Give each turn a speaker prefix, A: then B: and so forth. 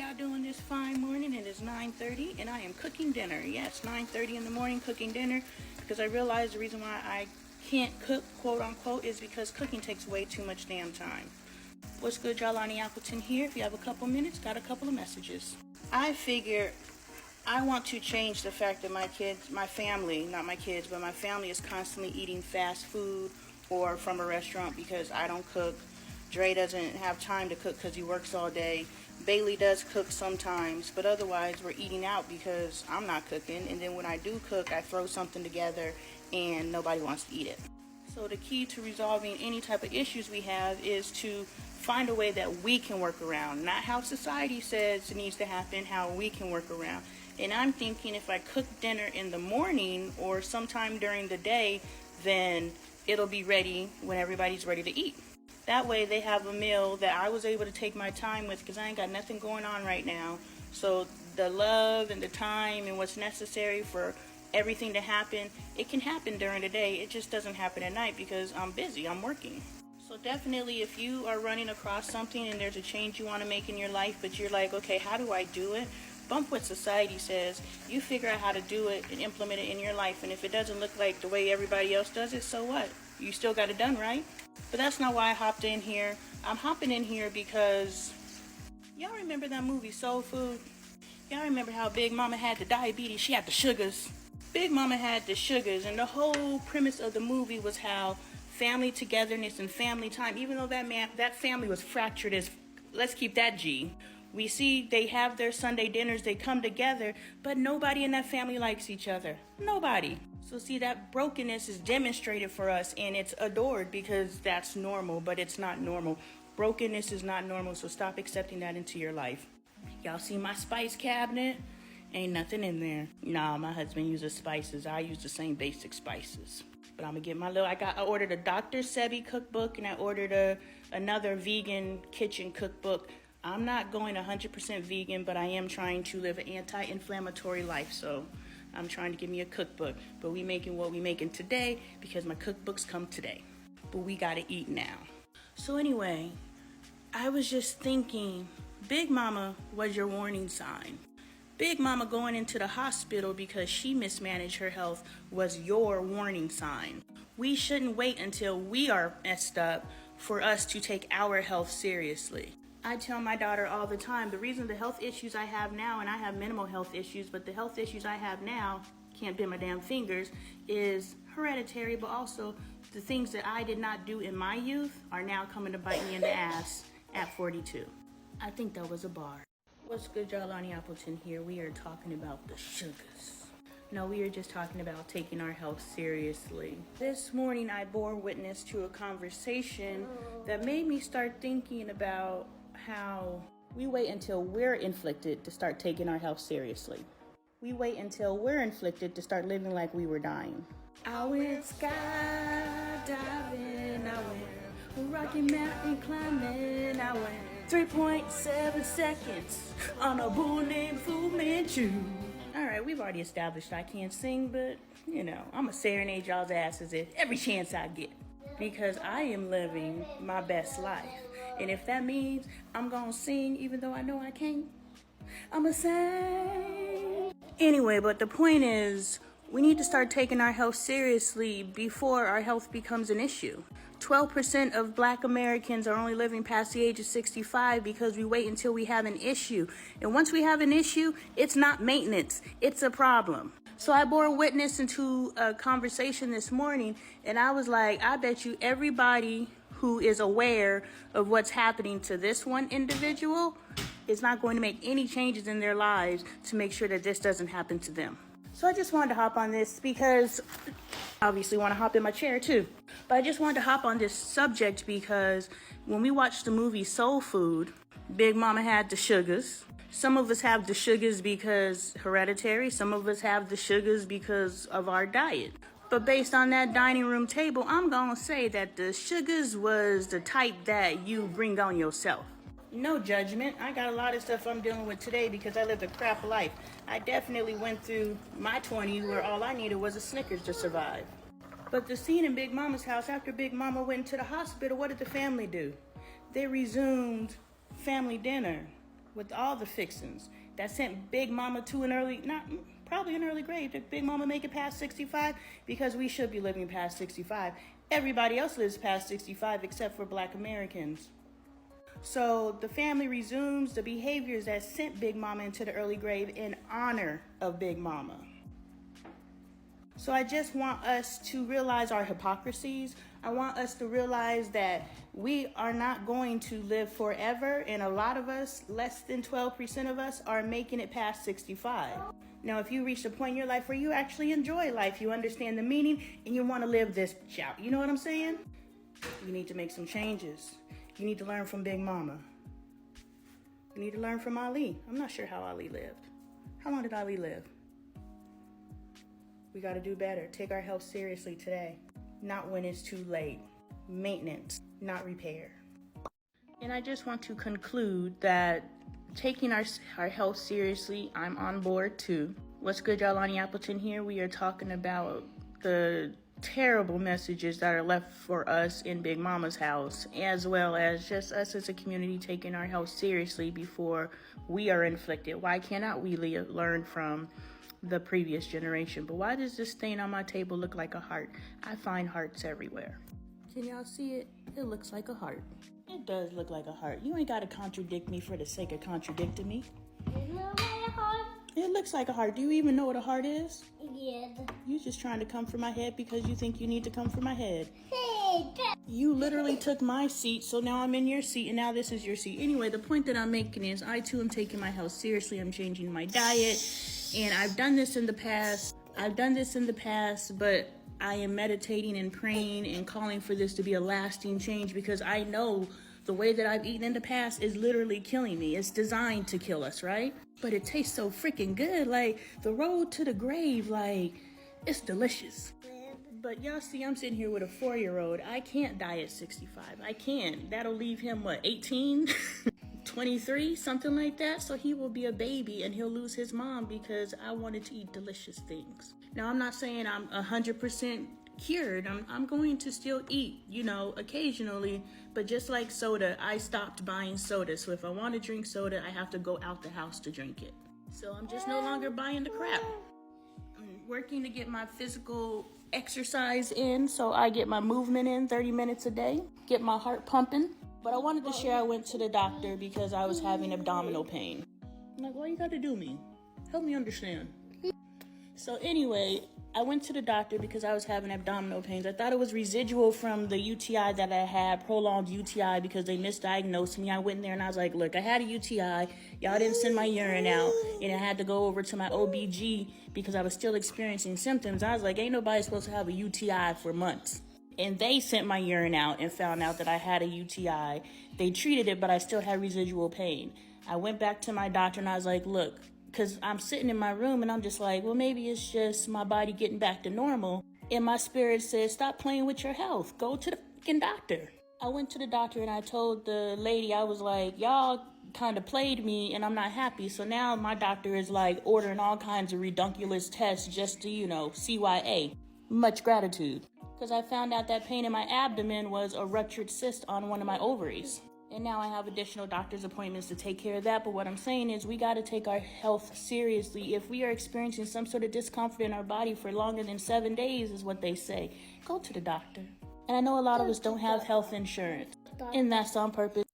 A: y'all doing this fine morning? It is 9:30 and I am cooking dinner. Yes, 9:30 in the morning cooking dinner, because I realize the reason why I can't cook, quote unquote, is because cooking takes way too much damn time. What's good, y'all? Lonnie Appleton here. If you have a couple minutes, got a couple of messages. I figure I want to change the fact that my family, not my kids, but my family is constantly eating fast food or from a restaurant because I don't cook. Dre doesn't have time to cook because he works all day. Bailey does cook sometimes, but otherwise we're eating out because I'm not cooking. And then when I do cook, I throw something together and nobody wants to eat it. So the key to resolving any type of issues we have is to find a way that we can work around. Not how society says it needs to happen, how we can work around. And I'm thinking if I cook dinner in the morning or sometime during the day, then it'll be ready when everybody's ready to eat. That way they have a meal that I was able to take my time with because I ain't got nothing going on right now. So the love and the time and what's necessary for everything to happen, it can happen during the day. It just doesn't happen at night because I'm busy, I'm working. So definitely if you are running across something and there's a change you want to make in your life, but you're like, okay, how do I do it? Bump what society says. You figure out how to do it and implement it in your life. And if it doesn't look like the way everybody else does it, so what? You still got it done, right? But that's not why I hopped in here. I'm hopping in here because y'all remember that movie Soul Food? Y'all remember how Big Mama had the diabetes? She had the sugars. Big Mama had the sugars, and the whole premise of the movie was how family togetherness and family time, even though that family was fractured as, let's keep that G. We see they have their Sunday dinners, they come together, but nobody in that family likes each other. Nobody. So see, that brokenness is demonstrated for us and it's adored because that's normal, but it's not normal. Brokenness is not normal, so stop accepting that into your life. Y'all see my spice cabinet? Ain't nothing in there. Nah, my husband uses spices. I use the same basic spices. But I'm gonna get my little, I ordered a Dr. Sebi cookbook and I ordered another vegan kitchen cookbook. I'm not going 100% vegan, but I am trying to live an anti-inflammatory life, so I'm trying to give me a cookbook. But we making what we making today because my cookbooks come today. But we gotta eat now. So anyway, I was just thinking, Big Mama was your warning sign. Big Mama going into the hospital because she mismanaged her health was your warning sign. We shouldn't wait until we are messed up for us to take our health seriously. I tell my daughter all the time, the reason the health issues I have now, and I have minimal health issues, but the health issues I have now, can't bend my damn fingers, is hereditary, but also the things that I did not do in my youth are now coming to bite me in the ass at 42. I think that was a bar. What's good, y'all? Lonnie Appleton here. We are talking about the sugars. No, we are just talking about taking our health seriously. This morning, I bore witness to a conversation that made me start thinking about how we wait until we're inflicted to start taking our health seriously. We wait until we're inflicted to start living like we were dying. I went skydiving, I went Rocky Mountain climbing, I went 3.7 seconds on a bull named Fu Manchu. Alright, we've already established I can't sing, but I'ma serenade y'all's asses every chance I get. Because I am living my best life. And if that means I'm gonna sing even though I know I can't, I'ma sing. Anyway, but the point is, we need to start taking our health seriously before our health becomes an issue. 12% of Black Americans are only living past the age of 65 because we wait until we have an issue. And once we have an issue, it's not maintenance, it's a problem. So I bore witness into a conversation this morning, and I was like, I bet you everybody who is aware of what's happening to this one individual is not going to make any changes in their lives to make sure that this doesn't happen to them. So I just wanted to hop on this because I obviously want to hop in my chair too. But I just wanted to hop on this subject because when we watched the movie Soul Food, Big Mama had the sugars. Some of us have the sugars because hereditary. Some of us have the sugars because of our diet. But based on that dining room table, I'm gonna say that the sugars was the type that you bring on yourself. No judgment. I got a lot of stuff I'm dealing with today because I lived a crap life. I definitely went through my 20s where all I needed was a Snickers to survive. But the scene in Big Mama's house, after Big Mama went to the hospital, what did the family do? They resumed family dinner. with all the fixings that sent Big Mama to probably an early grave. Did Big Mama make it past 65? Because we should be living past 65. Everybody else lives past 65 except for Black Americans. So the family resumes the behaviors that sent Big Mama into the early grave in honor of Big Mama. So I just want us to realize our hypocrisies. I want us to realize that we are not going to live forever, and a lot of us, less than 12% of us, are making it past 65. Now, if you reach a point in your life where you actually enjoy life, you understand the meaning, and you want to live this out, you know what I'm saying? You need to make some changes. You need to learn from Big Mama. You need to learn from Ali. I'm not sure how Ali lived. How long did Ali live? We got to do better. Take our health seriously today, not when it's too late. Maintenance, not repair. And I just want to conclude that taking our health seriously, I'm on board too. What's good, y'all? Lonnie Appleton here. We are talking about the terrible messages that are left for us in Big Mama's house, as well as just us as a community taking our health seriously before we are inflicted. Why cannot we learn from the previous generation? But why does this stain on my table look like a heart? I find hearts everywhere. Can y'all see it? It looks like a heart. It does look like a heart. You ain't got to contradict me for the sake of contradicting me.
B: It looks like a heart.
A: It looks like a heart. Do you even know what a heart is?
B: Yeah.
A: You just trying to come for my head because you think you need to come for my head.
B: Hey,
A: You literally took my seat, so now I'm in your seat, and now this is your seat. Anyway, the point that I'm making is I too am taking my health seriously. I'm changing my diet, and I've done this in the past. But I am meditating and praying and calling for this to be a lasting change, because I know the way that I've eaten in the past is literally killing me. It's designed to kill us, right? But it tastes so freaking good. Like, the road to the grave, like, it's delicious. But y'all see, I'm sitting here with a 4-year-old. I can't die at 65. I can't. That'll leave him, 18? 23? Something like that. So he will be a baby and he'll lose his mom because I wanted to eat delicious things. Now, I'm not saying I'm 100% cured. I'm going to still eat, occasionally. But just like soda, I stopped buying soda. So if I want to drink soda, I have to go out the house to drink it. So I'm just no longer buying the crap. I'm working to get my physical exercise in, so I get my movement in 30 minutes a day, get my heart pumping. But I wanted to share I went to the doctor because I was having abdominal pain. I'm like, why you gotta do me? Help me understand. So anyway, I went to the doctor because I was having abdominal pains. I thought it was residual from the UTI that I had, prolonged UTI, because they misdiagnosed me. I went in there and I was like, look, I had a UTI. Y'all didn't send my urine out. And I had to go over to my OBG because I was still experiencing symptoms. I was like, ain't nobody supposed to have a UTI for months. And they sent my urine out and found out that I had a UTI. They treated it, but I still had residual pain. I went back to my doctor and I was like, look, because I'm sitting in my room and I'm just like, well, maybe it's just my body getting back to normal. And my spirit says, stop playing with your health. Go to the fucking doctor. I went to the doctor and I told the lady, I was like, y'all kind of played me and I'm not happy. So now my doctor is like ordering all kinds of redunculous tests just to, CYA. Much gratitude. Because I found out that pain in my abdomen was a ruptured cyst on one of my ovaries. And now I have additional doctor's appointments to take care of that. But what I'm saying is we got to take our health seriously. If we are experiencing some sort of discomfort in our body for longer than 7 days, is what they say, go to the doctor. And I know a lot of us don't have health insurance. And that's on purpose.